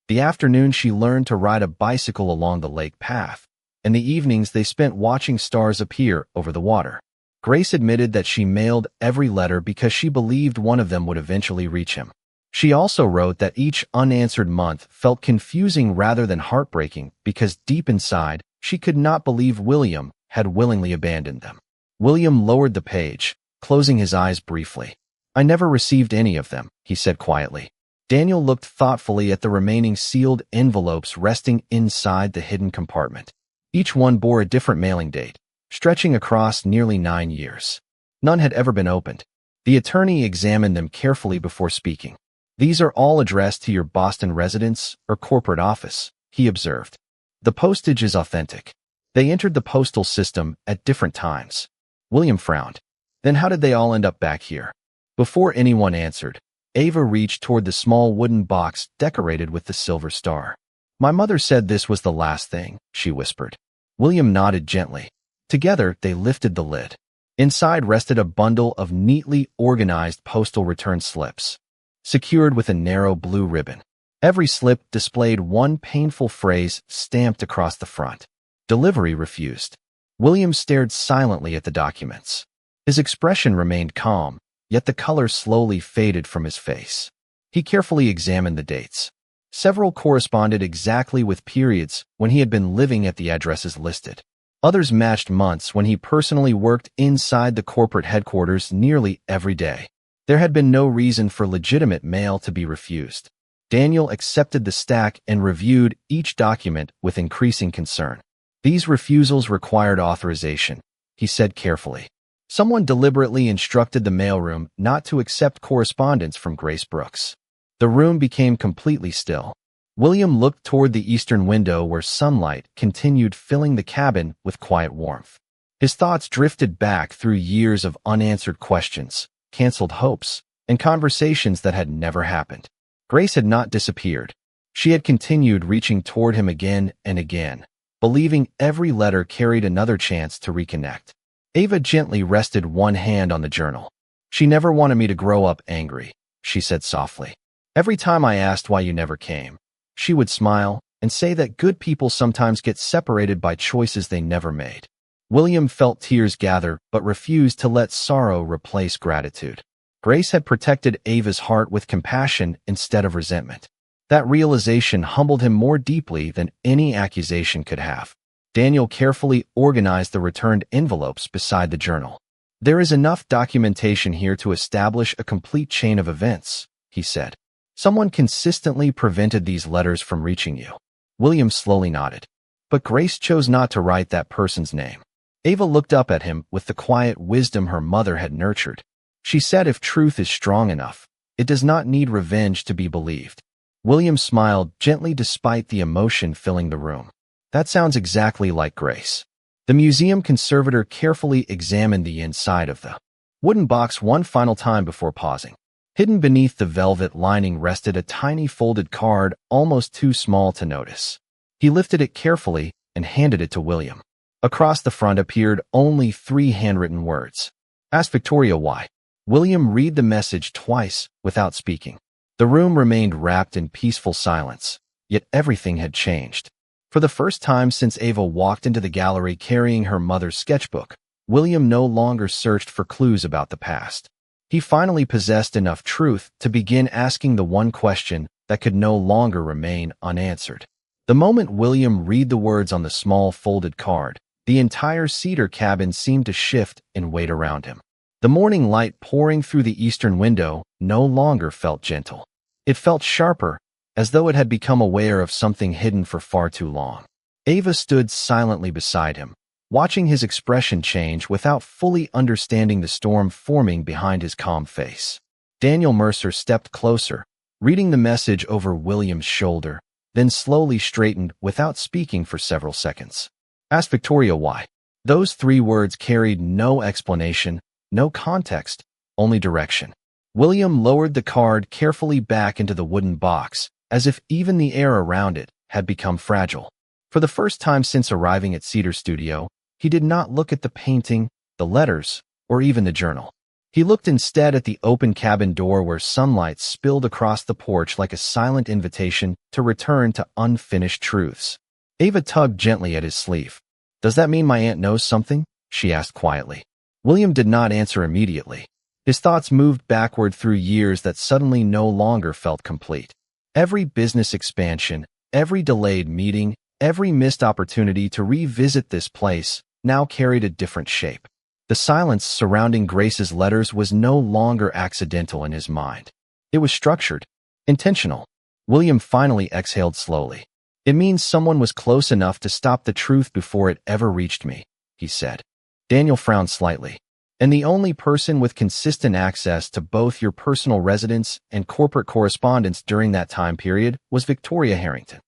the afternoon she learned to ride a bicycle along the lake path, and the evenings they spent watching stars appear over the water. Grace admitted that she mailed every letter because she believed one of them would eventually reach him. She also wrote that each unanswered month felt confusing rather than heartbreaking because deep inside, she could not believe William had willingly abandoned them. William lowered the page, closing his eyes briefly. "I never received any of them," he said quietly. Daniel looked thoughtfully at the remaining sealed envelopes resting inside the hidden compartment. Each one bore a different mailing date, stretching across nearly 9 years. None had ever been opened. The attorney examined them carefully before speaking. "These are all addressed to your Boston residence or corporate office," he observed. "The postage is authentic. They entered the postal system at different times." William frowned. "Then how did they all end up back here?" Before anyone answered, Ava reached toward the small wooden box decorated with the silver star. "My mother said this was the last thing," she whispered. William nodded gently. Together, they lifted the lid. Inside rested a bundle of neatly organized postal return slips, secured with a narrow blue ribbon. Every slip displayed one painful phrase stamped across the front. "Delivery refused." William stared silently at the documents. His expression remained calm, yet the color slowly faded from his face. He carefully examined the dates. Several corresponded exactly with periods when he had been living at the addresses listed. Others matched months when he personally worked inside the corporate headquarters nearly every day. There had been no reason for legitimate mail to be refused. Daniel accepted the stack and reviewed each document with increasing concern. "These refusals required authorization," he said carefully. Someone deliberately instructed the mailroom not to accept correspondence from Grace Brooks. The room became completely still. William looked toward the eastern window where sunlight continued filling the cabin with quiet warmth. His thoughts drifted back through years of unanswered questions, canceled hopes, and conversations that had never happened. Grace had not disappeared. She had continued reaching toward him again and again, believing every letter carried another chance to reconnect. Ava gently rested one hand on the journal. "She never wanted me to grow up angry," she said softly. "Every time I asked why you never came, she would smile and say that good people sometimes get separated by choices they never made." William felt tears gather but refused to let sorrow replace gratitude. Grace had protected Ava's heart with compassion instead of resentment. That realization humbled him more deeply than any accusation could have. Daniel carefully organized the returned envelopes beside the journal. "There is enough documentation here to establish a complete chain of events," he said. "Someone consistently prevented these letters from reaching you." William slowly nodded. But Grace chose not to write that person's name. Ava looked up at him with the quiet wisdom her mother had nurtured. She said, "If truth is strong enough, it does not need revenge to be believed." William smiled gently despite the emotion filling the room. "That sounds exactly like Grace." The museum conservator carefully examined the inside of the wooden box one final time before pausing. Hidden beneath the velvet lining rested a tiny folded card almost too small to notice. He lifted it carefully and handed it to William. Across the front appeared only 3 handwritten words. "Ask Victoria why." William read the message twice without speaking. The room remained wrapped in peaceful silence, yet everything had changed. For the first time since Ava walked into the gallery carrying her mother's sketchbook, William no longer searched for clues about the past. He finally possessed enough truth to begin asking the one question that could no longer remain unanswered. The moment William read the words on the small folded card, the entire cedar cabin seemed to shift and wait around him. The morning light pouring through the eastern window no longer felt gentle. It felt sharper, as though it had become aware of something hidden for far too long. Ava stood silently beside him, watching his expression change without fully understanding the storm forming behind his calm face. Daniel Mercer stepped closer, reading the message over William's shoulder, then slowly straightened without speaking for several seconds. "Ask Victoria why." Those 3 words carried no explanation, no context, only direction. William lowered the card carefully back into the wooden box, as if even the air around it had become fragile. For the first time since arriving at Cedar Studio, he did not look at the painting, the letters, or even the journal. He looked instead at the open cabin door where sunlight spilled across the porch like a silent invitation to return to unfinished truths. Ava tugged gently at his sleeve. "Does that mean my aunt knows something?" she asked quietly. William did not answer immediately. His thoughts moved backward through years that suddenly no longer felt complete. Every business expansion, every delayed meeting, every missed opportunity to revisit this place now carried a different shape. The silence surrounding Grace's letters was no longer accidental in his mind. It was structured, intentional. William finally exhaled slowly. "It means someone was close enough to stop the truth before it ever reached me," he said. Daniel frowned slightly. "And the only person with consistent access to both your personal residence and corporate correspondence during that time period was Victoria Harrington."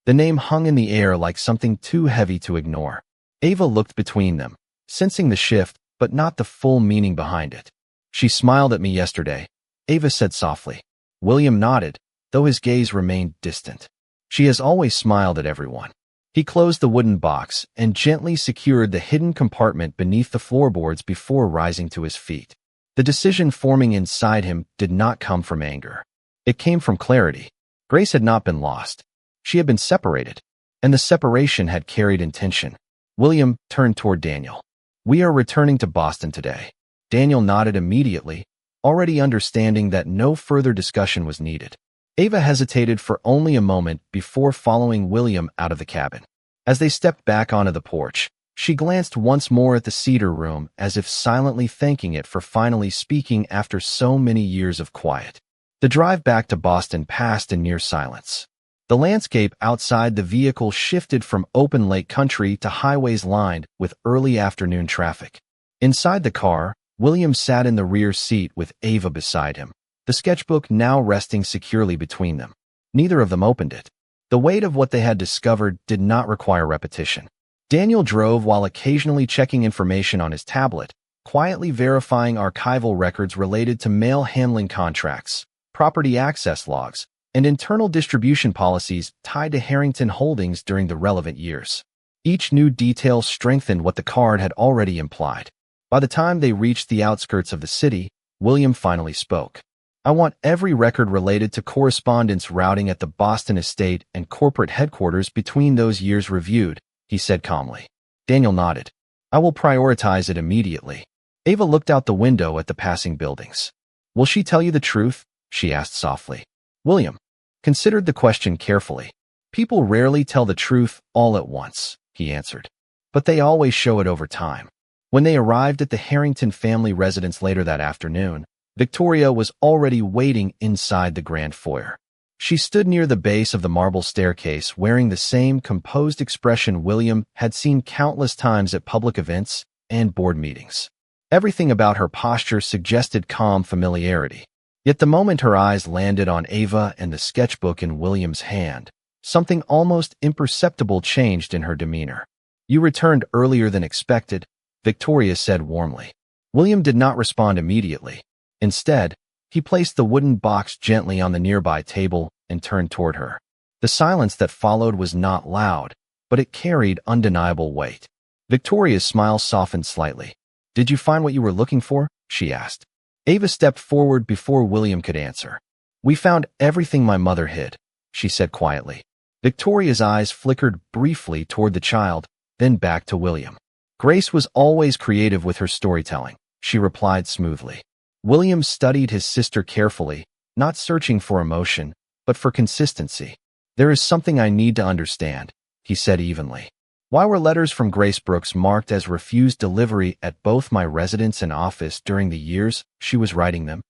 The name hung in the air like something too heavy to ignore. Ava looked between them, sensing the shift, but not the full meaning behind it. "She smiled at me yesterday," Ava said softly. William nodded, though his gaze remained distant. "She has always smiled at everyone." He closed the wooden box and gently secured the hidden compartment beneath the floorboards before rising to his feet. The decision forming inside him did not come from anger. It came from clarity. Grace had not been lost. She had been separated, and the separation had carried intention. William turned toward Daniel. "We are returning to Boston today." Daniel nodded immediately, already understanding that no further discussion was needed. Ava hesitated for only a moment before following William out of the cabin. As they stepped back onto the porch, she glanced once more at the cedar room as if silently thanking it for finally speaking after so many years of quiet. The drive back to Boston passed in near silence. The landscape outside the vehicle shifted from open lake country to highways lined with early afternoon traffic. Inside the car, William sat in the rear seat with Ava beside him, the sketchbook now resting securely between them. Neither of them opened it. The weight of what they had discovered did not require repetition. Daniel drove while occasionally checking information on his tablet, quietly verifying archival records related to mail handling contracts, property access logs, and internal distribution policies tied to Harrington holdings during the relevant years. Each new detail strengthened what the card had already implied. By the time they reached the outskirts of the city, William finally spoke. "I want every record related to correspondence routing at the Boston estate and corporate headquarters between those years reviewed," he said calmly. Daniel nodded. "I will prioritize it immediately." Ava looked out the window at the passing buildings. "Will she tell you the truth?" she asked softly. William considered the question carefully. "People rarely tell the truth all at once," he answered. "But they always show it over time." When they arrived at the Harrington family residence later that afternoon, Victoria was already waiting inside the grand foyer. She stood near the base of the marble staircase wearing the same composed expression William had seen countless times at public events and board meetings. Everything about her posture suggested calm familiarity. Yet the moment her eyes landed on Ava and the sketchbook in William's hand, something almost imperceptible changed in her demeanor. "You returned earlier than expected," Victoria said warmly. William did not respond immediately. Instead, he placed the wooden box gently on the nearby table and turned toward her. The silence that followed was not loud, but it carried undeniable weight. Victoria's smile softened slightly. "Did you find what you were looking for?" she asked. Ava stepped forward before William could answer. "We found everything my mother hid," she said quietly. Victoria's eyes flickered briefly toward the child, then back to William. "Grace was always creative with her storytelling," she replied smoothly. William studied his sister carefully, not searching for emotion, but for consistency. "There is something I need to understand," he said evenly. "Why were letters from Grace Brooks marked as refused delivery at both my residence and office during the years she was writing them?"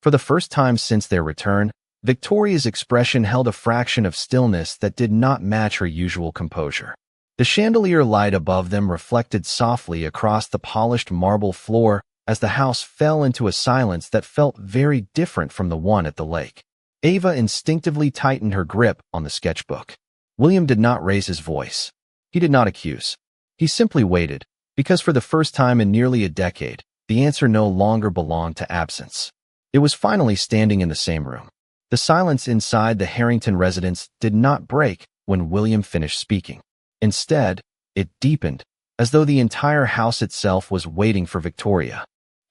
For the first time since their return, Victoria's expression held a fraction of stillness that did not match her usual composure. The chandelier light above them reflected softly across the polished marble floor as the house fell into a silence that felt very different from the one at the lake. Ava instinctively tightened her grip on the sketchbook. William did not raise his voice. He did not accuse. He simply waited, because for the first time in nearly a decade, the answer no longer belonged to absence. It was finally standing in the same room. The silence inside the Harrington residence did not break when William finished speaking. Instead, it deepened, as though the entire house itself was waiting for Victoria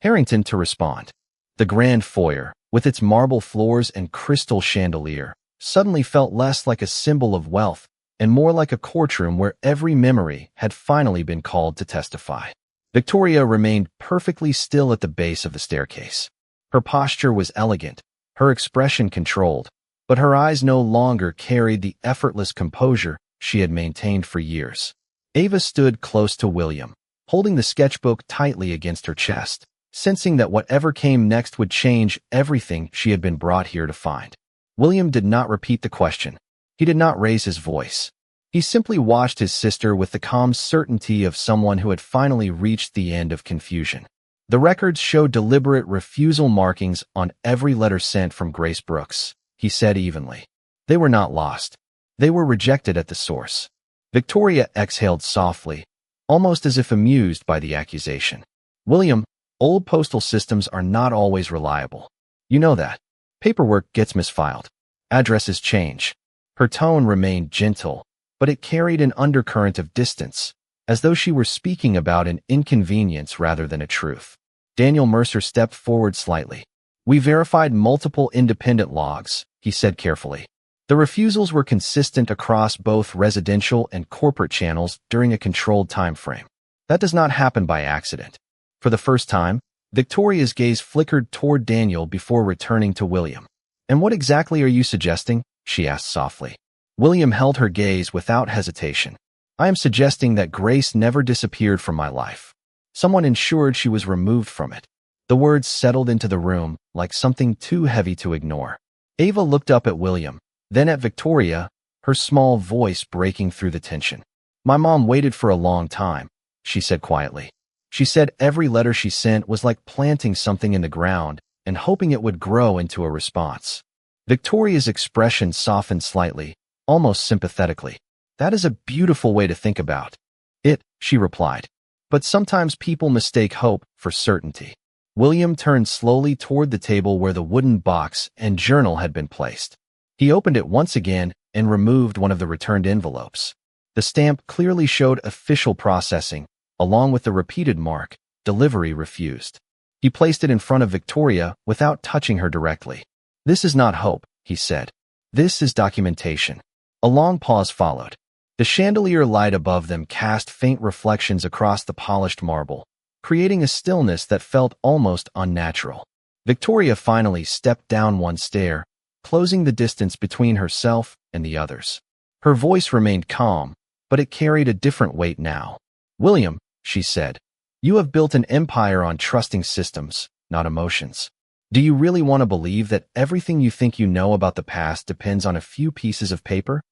Harrington to respond. The grand foyer, with its marble floors and crystal chandelier, suddenly felt less like a symbol of wealth and more like a courtroom where every memory had finally been called to testify. Victoria remained perfectly still at the base of the staircase. Her posture was elegant, her expression controlled, but her eyes no longer carried the effortless composure she had maintained for years. Ava stood close to William, holding the sketchbook tightly against her chest, sensing that whatever came next would change everything she had been brought here to find. William did not repeat the question. He did not raise his voice. He simply watched his sister with the calm certainty of someone who had finally reached the end of confusion. The records showed deliberate refusal markings on every letter sent from Grace Brooks, he said evenly. They were not lost. They were rejected at the source. Victoria exhaled softly, almost as if amused by the accusation. "William, old postal systems are not always reliable. You know that. Paperwork gets misfiled. Addresses change." Her tone remained gentle, but it carried an undercurrent of distance, as though she were speaking about an inconvenience rather than a truth. Daniel Mercer stepped forward slightly. "We verified multiple independent logs," he said carefully. "The refusals were consistent across both residential and corporate channels during a controlled time frame. That does not happen by accident." For the first time, Victoria's gaze flickered toward Daniel before returning to William. "And what exactly are you suggesting?" she asked softly. William held her gaze without hesitation. "I am suggesting that Grace never disappeared from my life. Someone ensured she was removed from it." The words settled into the room like something too heavy to ignore. Ava looked up at William, then at Victoria, her small voice breaking through the tension. "My mom waited for a long time," she said quietly. She said every letter she sent was like planting something in the ground and hoping it would grow into a response. Victoria's expression softened slightly, almost sympathetically. That is a beautiful way to think about it, she replied. But sometimes people mistake hope for certainty. William turned slowly toward the table where the wooden box and journal had been placed. He opened it once again and removed one of the returned envelopes. The stamp clearly showed official processing, along with the repeated mark, delivery refused. He placed it in front of Victoria without touching her directly. This is not hope, he said. This is documentation. A long pause followed. The chandelier light above them cast faint reflections across the polished marble, creating a stillness that felt almost unnatural. Victoria finally stepped down one stair, closing the distance between herself and the others. Her voice remained calm, but it carried a different weight now. William, she said, you have built an empire on trusting systems, not emotions. Do you really want to believe that everything you think you know about the past depends on a few pieces of paper?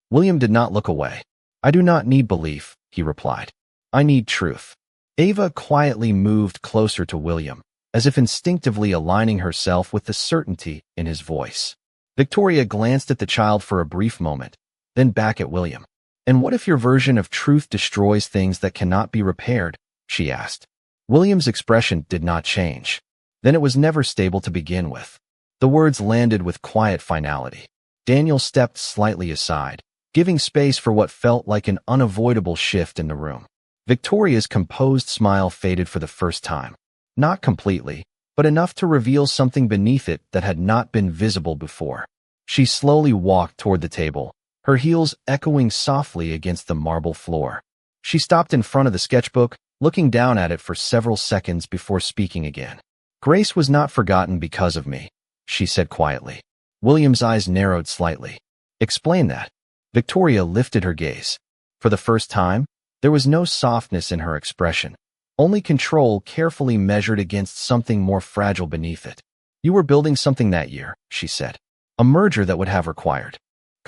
William did not look away. I do not need belief, he replied. I need truth. Ava quietly moved closer to William, as if instinctively aligning herself with the certainty in his voice. Victoria glanced at the child for a brief moment, then back at William. And what if your version of truth destroys things that cannot be repaired? She asked. William's expression did not change. Then it was never stable to begin with. The words landed with quiet finality. Daniel stepped slightly aside, giving space for what felt like an unavoidable shift in the room. Victoria's composed smile faded for the first time. Not completely, but enough to reveal something beneath it that had not been visible before. She slowly walked toward the table, her heels echoing softly against the marble floor. She stopped in front of the sketchbook, looking down at it for several seconds before speaking again. Grace was not forgotten because of me, she said quietly. William's eyes narrowed slightly. Explain that. Victoria lifted her gaze. For the first time, there was no softness in her expression, only control carefully measured against something more fragile beneath it. You were building something that year, she said. A merger that would have required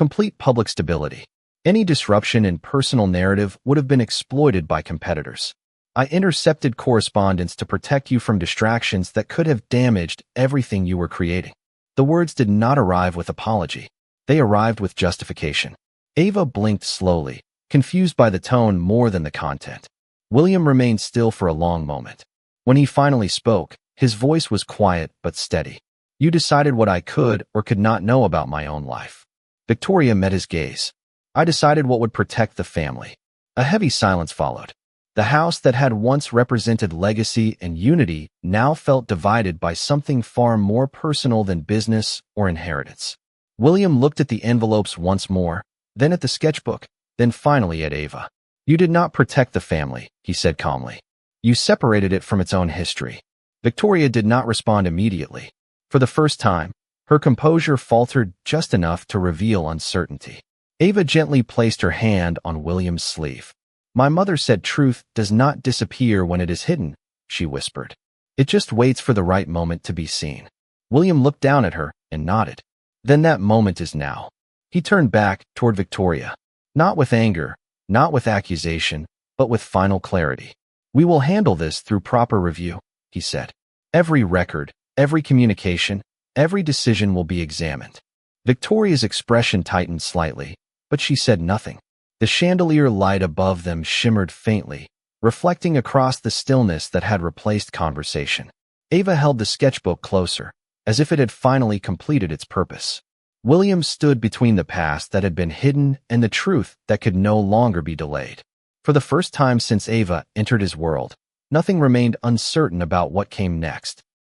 complete public stability. Any disruption in personal narrative would have been exploited by competitors. I intercepted correspondence to protect you from distractions that could have damaged everything you were creating. The words did not arrive with apology. They arrived with justification. Ava blinked slowly, confused by the tone more than the content. William remained still for a long moment. When he finally spoke, his voice was quiet but steady. You decided what I could or could not know about my own life. Victoria met his gaze. I decided what would protect the family. A heavy silence followed. The house that had once represented legacy and unity now felt divided by something far more personal than business or inheritance. William looked at the envelopes once more, then at the sketchbook, then finally at Ava. You did not protect the family, he said calmly. You separated it from its own history. Victoria did not respond immediately. For the first time, her composure faltered just enough to reveal uncertainty. Ava gently placed her hand on William's sleeve. My mother said truth does not disappear when it is hidden, she whispered. It just waits for the right moment to be seen. William looked down at her and nodded. Then that moment is now. He turned back toward Victoria. Not with anger, not with accusation, but with final clarity. We will handle this through proper review, he said. Every record, every communication, every decision will be examined. Victoria's expression tightened slightly, but she said nothing. The chandelier light above them shimmered faintly, reflecting across the stillness that had replaced conversation. Ava held the sketchbook closer, as if it had finally completed its purpose. William stood between the past that had been hidden and the truth that could no longer be delayed. For the first time since Ava entered his world, nothing remained uncertain about what came next.